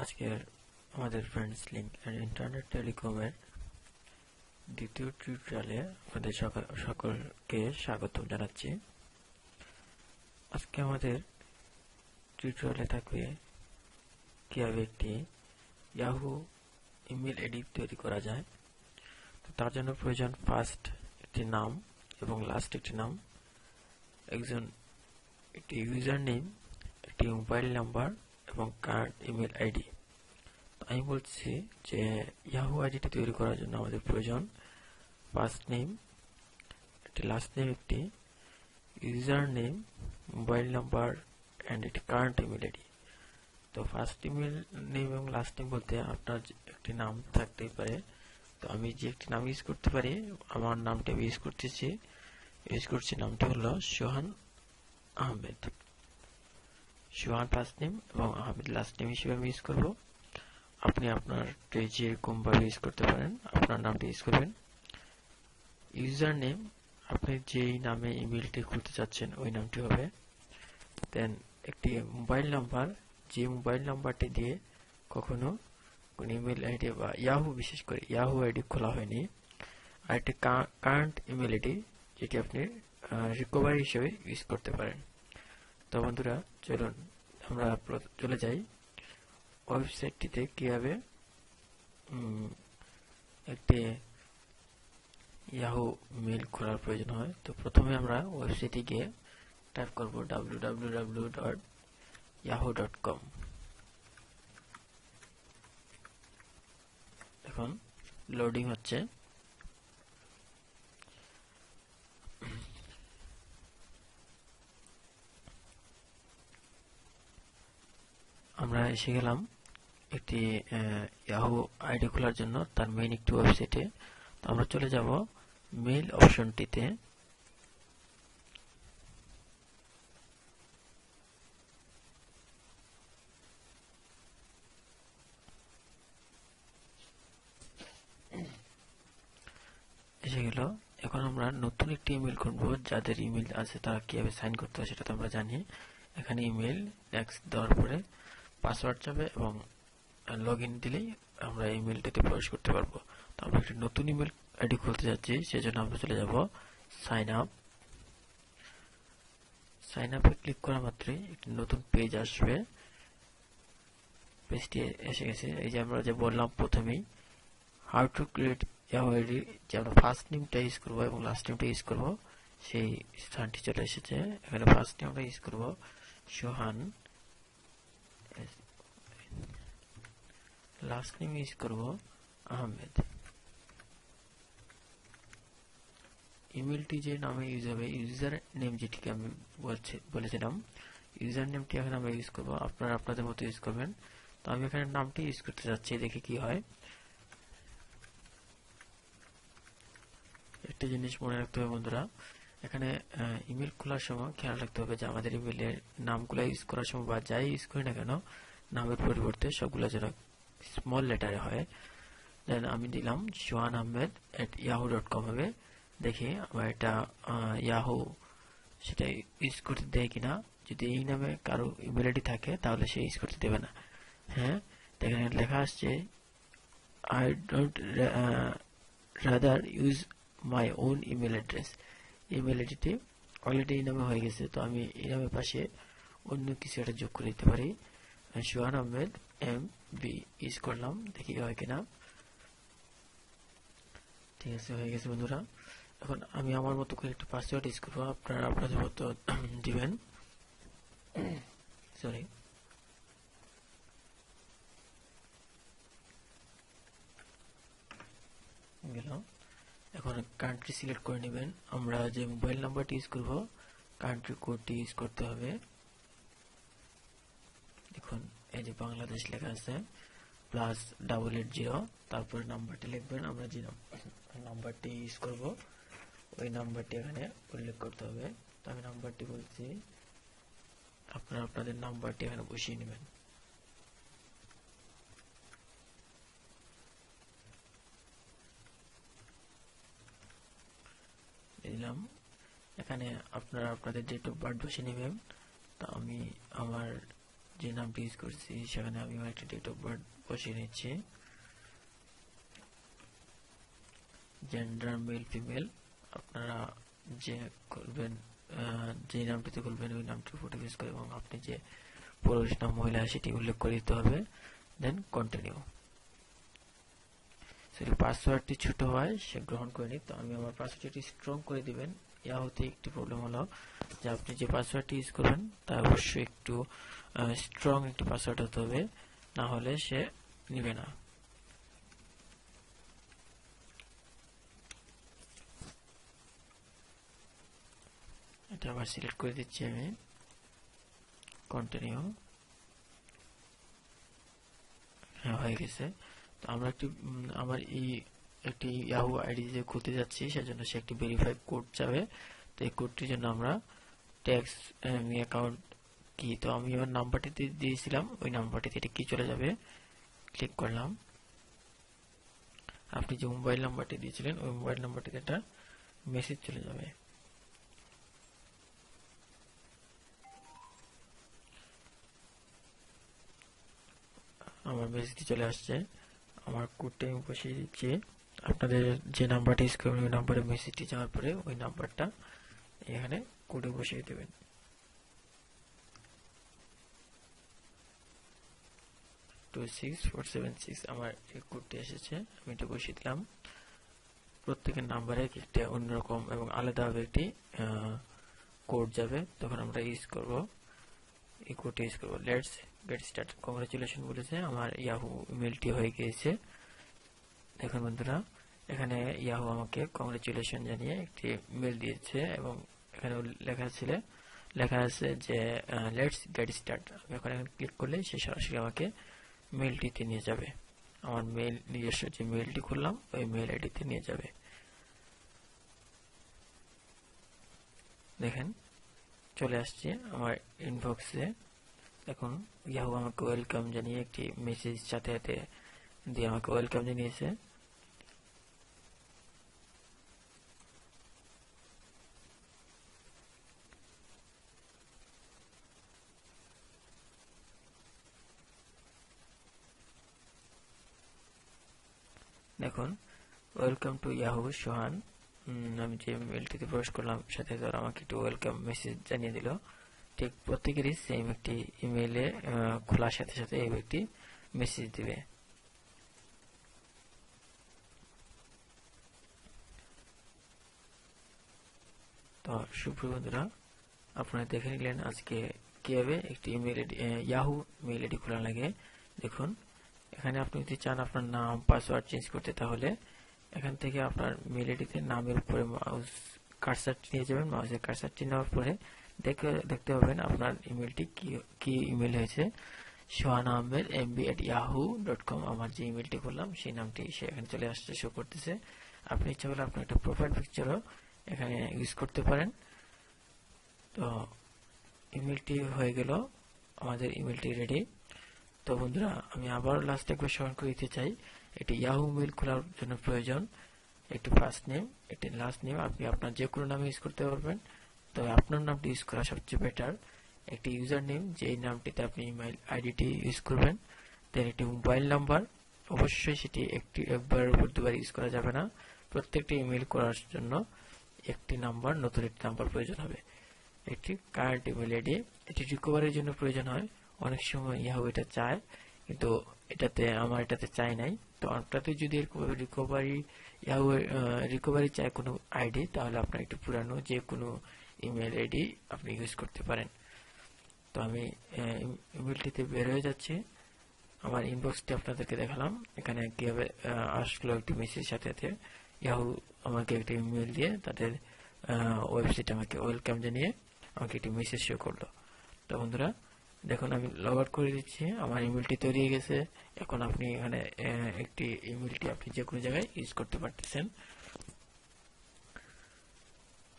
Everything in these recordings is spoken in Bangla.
আজকের আমাদের ফ্রেন্ডস লিংক এন্ড ইন্টারনেট টেলিকমের দ্বিতীয় টিউটোরিয়ালে আপনাদের সকলকে স্বাগত জানাচ্ছি। আজকে আমাদের টিউটোরিয়ালে থাকবে কিভাবে একটি ইয়াহু ইমেল আইডি তৈরি করা যায়। তো তার জন্য প্রয়োজন ফার্স্ট একটি নাম এবং লাস্ট একটি নাম, একটি ইউজার নেম, একটি মোবাইল নাম্বার এবং কারেন্ট ইমেল আইডি। আমি বলছি যে ইয়াহু আইডিটি তৈরি করার জন্য আমাদের প্রয়োজন ফার্স্ট নেম, একটি লাস্ট নেম, একটি user name, mobile number and একটি কারেন্ট ইমেল আইডি। তো ফার্স্ট ইমেল নেম এবং লাস্ট নেম বলতে আপনার একটি নাম থাকতেই পারে। তো আমি যে একটি নাম ইউজ করতে পারি, আমার নামটা ইউজ করছি নামটি হলো সোহান আহমেদ। সোহান ফার্স্ট নেম এবং আহমেদ লাস্ট নেম হিসেবে আমি ইউজ করবো। আপনি আপনার যেরকম ভাবে ইউজ করতে পারেন আপনার নামটি ইউজ করবেন। ইউজার নেম, আপনি যেই নামে ইমেলটি খুলতে চাচ্ছেন ওই নামটি হবে। দেন একটি মোবাইল নাম্বার, যে মোবাইল নাম্বারটি দিয়ে কখনো কোন ইমেল আইডি বা ইয়াহু, বিশেষ করে ইয়াহু আইডি খোলা হয়নি। আর একটি কারেন্ট ইমেল আইডি যেটি আপনি রিকভারি হিসেবে ইউজ করতে পারেন। তো বন্ধুরা, চলুন আমরা চলে যাই ওয়েবসাইটটিতে কিভাবে একটি ইয়াহু মেইল খোলার প্রয়োজন হয়। তো প্রথমে আমরা ওয়েবসাইটে গিয়ে টাইপ করব www.yahoo.com। এখন লোডিং হচ্ছে। আমরা এসে গেলাম একটি ইয়াহু আইডি খোলার জন্য তার মেইন একটি ওয়েবসাইটে। তো আমরা চলে যাব মেইল অপশনটিতে। এসে গেল। এখন আমরা নতুন একটি ইমেল খুলবো। যাদের ইমেল আছে তারা কিভাবে সাইন করতে হয় সেটা তো আমরা জানি। এখানে ইমেল নেক্সট দেওয়ার পরে পাসওয়ার্ড যাবে এবং লগ ইন দিলেই আমরা ইমেলটিতে প্রবেশ করতে পারবো। তো আমরা একটি নতুন ইমেল আইডি খুলতে যাচ্ছি, সেজন্য আমরা চলে যাব সাইন আপ। সাইন আপে ক্লিক করা মাত্রই একটি নতুন পেজ আসবে। পেজটি এসে গেছে। এই যে আমরা যে বললাম প্রথমেই how to create Yahoo ID, যে আমরা ফার্স্ট নেমটা ইউজ করবো এবং লাস্ট নেমটা ইউজ করবো, সেই স্থানটি চলে এসেছে। এখানে ফার্স্ট নেমটা ইউজ করবো সোহান, লাস্ট নেম ইউজ করবো আহমেদ। ইমেলটি যে নামে ইউজ হবে, ইউজার নেম যেটিকে আমি বলেছিলাম, ইউজার নেমটি এখানে আমরা ইউজ করবো। আপনারা আপনাদের মতো ইউজ করবেন। তো আমি এখানে নামটি ইউজ করতে যাচ্ছি, দেখি কি হয়। একটা জিনিস মনে রাখতে হবে বন্ধুরা, এখানে ইমেল খোলার সময় খেয়াল রাখতে হবে যে আমাদের ইমেলের নামগুলো ইউজ করার সময় বা যাই ইউজ করি না কেন, নামের পরিবর্তে সবগুলো যেন স্মল লেটারে হয়। দেন আমি দিলাম সোহান আহমেদ @yahoo.com হবে। দেখি আমার এটা ইয়াহু সেটা ইউজ করতে দেয় কিনা। যদি এই নামে কারো ইমেল আইডি থাকে তাহলে সে ইউজ করতে দেবে না। হ্যাঁ, এখানে লেখা আসছে I don't rather use my own email address. Email আইডিটি অলরেডি এই নামে হয়ে গেছে। তো আমি এই নামের পাশে অন্য কিছু একটা যোগ করে দিতে পারি। সোহান আহমেদ MB ইউজ করলাম, দেখি হয় কিনা। ঠিক আছে, হয়ে গেছে বন্ধুরা। এখন আমি আমার মতো করে একটা পাসওয়ার্ড ইউজ করবো, আপনারা আপনাদের মতো দিবেন। সরি, গেল। এখন কান্ট্রি সিলেক্ট করে নেবেন। আমরা যে মোবাইল নাম্বারটি ইউজ করব, কান্ট্রি কোডটি ইউজ করতে হবে। দেখুন এই যে বাংলাদেশ লেখা আছে, +880, তারপরে নাম্বারটি লিখবেন। আমরা যে নাম্বারটি ইউজ করব ওই নাম্বারটি এখানে উল্লেখ করতে হবে। তো আমি নাম্বারটি বলছি, আপনারা আপনাদের নাম্বারটি এখানে বসিয়ে নেবেন। দিলাম। এখানে আপনারা আপনাদের ডেট অফ বার্থ বসিয়ে নেবেন। তো আমি আমার যে নামটি ইউজ করছি সেখানে আমি আমার একটা ডেট অফ বার্থ বসিয়ে নিচ্ছি। জেন্ডার মেল ফিমেল, আপনারা যে করবেন যে নামটিতে খুলবেন ওই নামটির ফটো ইউজ করে এবং আপনি যে পুরুষ না মহিলা সেটি উল্লেখ করে দিতে হবে। Then continue. যদি পাসওয়ার্ডটি ছোট হয় সে গ্রহণ করে নি, তো আমি আমার পাসওয়ার্ডটি স্ট্রং করে দিবেন। ইয়াহুতে একটি প্রবলেম হলো যে আপনি যে পাসওয়ার্ডটি ইউজ করবেন তা অবশ্যই একটু স্ট্রং একটি পাসওয়ার্ড হতে হবে, না হলে সে নিবে না। এটা আবার সিলেক্ট করে দিচ্ছি আমি, কন্টিনিউ। হ্যাঁ, হয়ে গেছে। তো আমরা আমার একটি ইয়াহু আইডি যে খুলতে যাচ্ছি সেজন্য সে একটি ভেরিফাই কোড চাবে। তো এই কোডটির জন্য আমরা ট্যাক্স মি অ্যাকাউন্ট কি, তো আমি আমার নাম্বারটিতে দিয়েছিলাম ওই নাম্বারটিতে এটা কি চলে যাবে। ক্লিক করলাম। আপনি যে মোবাইল নাম্বারটি দিয়েছিলেন ওই মোবাইল নাম্বারটিতে একটা মেসেজ চলে যাবে। আমার মেসেজটি চলে আসছে। আমার কোডটি আমি বসিয়ে দিচ্ছি। আপনাদের যে নাম্বারটি ইউজ করবেন ওই নাম্বারে মেসেজটি যাওয়ার পরে ওই নাম্বারটা এখানে কোডে বসিয়ে দেবেন। 26476 আমার এই কোডটি এসেছে, আমি এটা বসিয়ে দিলাম। প্রত্যেকের নাম্বারে একটা অন্যরকম এবং আলাদাভাবে একটি কোড যাবে, তখন আমরা ইউজ করব এই কোডটি ইউজ করব। Let's get start. কংগ্রাচুলেশন বলেছে, আমার ইয়াহু ইমেলটি হয়ে গিয়েছে। দেখুন বন্ধুরা, এখানে ইয়াহু আমাকে কংগ্রাচুলেশন জানিয়ে একটি মেল দিয়েছে এবং এখানে লেখা আছে যে লেটস গেট স্টার্ট। আমি এখানে ক্লিক করলে সে সরাসরি আমাকে মেলটিতে নিয়ে যাবে। আমার মেল নিজস্ব যে মেলটি খুললাম ওই মেল আইডিতে নিয়ে যাবে। দেখেন চলে আসছে আমার ইনবক্সে। দেখুন ইয়াহু আমাকে ওয়েলকাম জানিয়ে একটি মেসেজ সাথে সাথে দিয়ে আমাকে ওয়েলকাম জানিয়েছে। দেখুন ওয়েলকাম টু ইয়াহু সোহান। আমি যে মেলটিতে প্রবেশ করলাম সাথে সাথে আমাকে একটু ওয়েলকাম মেসেজ জানিয়ে দিল। ঠিক প্রত্যেকেরই সেম একটি ইমেইলে খোলার সাথে সাথে এই ব্যক্তি মেসেজ দিবে। তো সুপ্রিয় বন্ধুরা, আপনারা দেখে নিলেন আজকে কিভাবে একটি ইমেল ইয়াহু মেইল আইডি খোলা লাগে। দেখুন এখানে আপনি যদি চান আপনার নাম পাসওয়ার্ড চেঞ্জ করতে, তাহলে এখান থেকে আপনার মেইল আইডিতে নামের উপরে মাউস কার্সারটি নিয়ে যাবেন। মাউসের কার্সারটি নেওয়ার পরে দেখতে পাবেন আপনার ইমেলটি কি ইমেল হয়েছে। সোহান আহমেদ mb@yahoo.com আমার যে ইমেলটি করলাম সেই নামটি এখানে চলে আসছে, শো করতেছে। আপনি ইচ্ছা করলে আপনার একটা প্রোফাইল পিকচারও এখানে ইউজ করতে পারেন। তো ইমেলটি হয়ে গেল, আমাদের ইমেলটি রেডি। তো বন্ধুরা, আমি আবার লাস্ট একবার স্মরণ করে দিতে চাই, একটি ইয়াহু মেইল খোলার জন্য প্রয়োজন একটি ফার্স্ট নেম, একটি লাস্ট নেম। আপনি আপনার যে কোনো নামে ইউজ করতে পারবেন, তবে আপনার নামটি ইউজ করা সবচেয়ে বেটার। একটি ইউজার নেম, যেই নামটিতে আপনি ইমেল আইডিটি ইউজ করবেন। দেন একটি মোবাইল নাম্বার, অবশ্যই সেটি একবারের উপর দুবার ইউজ করা যাবে না। প্রত্যেকটি ইমেল করার জন্য একটি নাম্বার, নতুন একটি নাম্বার প্রয়োজন হবে। একটি কারেন্ট ইমেল আইডি, এটি রিকভারির জন্য প্রয়োজন হয়। অনেক সময় ইয়াহু এটা চায়, কিন্তু আমার এটাতে চাই নাই। তো আপনাদের যদি এরকম রিকভারি চায় কোনো আইডি, তাহলে আপনার একটি পুরানো যে কোনো ইমেল আইডি আপনি ইউজ করতে পারেন। তো আমি ইমেলটিতে বের হয়ে যাচ্ছি। আমার ইনবক্সটি আপনাদেরকে দেখালাম, এখানে কিভাবে আসলো একটি মেসেজ সাথে সাথে ইয়াহু আমাকে একটি ইমেল দিয়ে তাদের ওয়েবসাইট আমাকে ওয়েলকাম জানিয়ে আমাকে একটি মেসেজ শো করলো। তো বন্ধুরা দেখুন, আমি লগ আউট করে দিচ্ছি, আমার ইমেলটি তৈরি হয়ে গেছে। এখন আপনি এখানে একটি ইমেলটি আপনি যে কোনো জায়গায় ইউজ করতে পারতেছেন।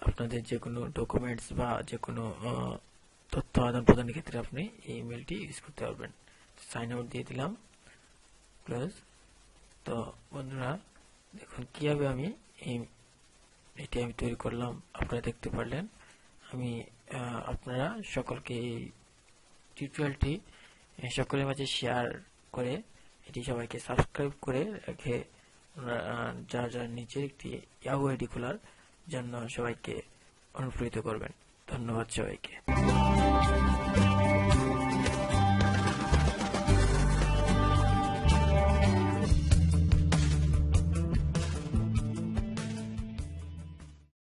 আপনাদের যে কোনো ডকুমেন্টস বা যে কোনো তথ্য আদান প্রদানের ক্ষেত্রে আপনি এই ইমেলটি ইউজ করতে পারবেন। সাইন আউট দিয়ে দিলাম, ক্লোজ। তো বন্ধুরা দেখুন কিভাবে আমি এটি আমি তৈরি করলাম, আপনারা দেখতে পারলেন। আমি আপনারা সকলকে এই টিউটোরিয়ালটি সকলের মাঝে শেয়ার করে এটি সবাইকে সাবস্ক্রাইব করে রেখে যার যার নিজের একটি ইয়াহু আইডি খোলার জন্য সবাইকে অনুপ্রেরিত করবেন। ধন্যবাদ সবাইকে।